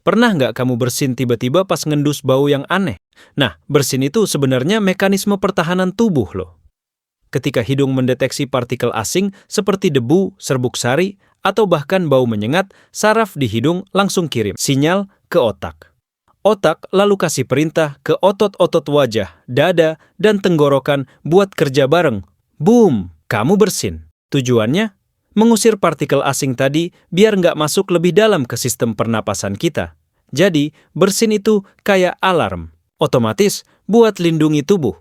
Pernah nggak kamu bersin tiba-tiba pas ngendus bau yang aneh? Nah, bersin itu sebenarnya mekanisme pertahanan tubuh loh. Ketika hidung mendeteksi partikel asing seperti debu, serbuk sari, atau bahkan bau menyengat, saraf di hidung langsung kirim sinyal ke otak. Otak lalu kasih perintah ke otot-otot wajah, dada, dan tenggorokan buat kerja bareng. Boom! Kamu bersin. Tujuannya? Mengusir partikel asing tadi biar nggak masuk lebih dalam ke sistem pernapasan kita. Jadi, bersin itu kayak alarm. Otomatis buat lindungi tubuh.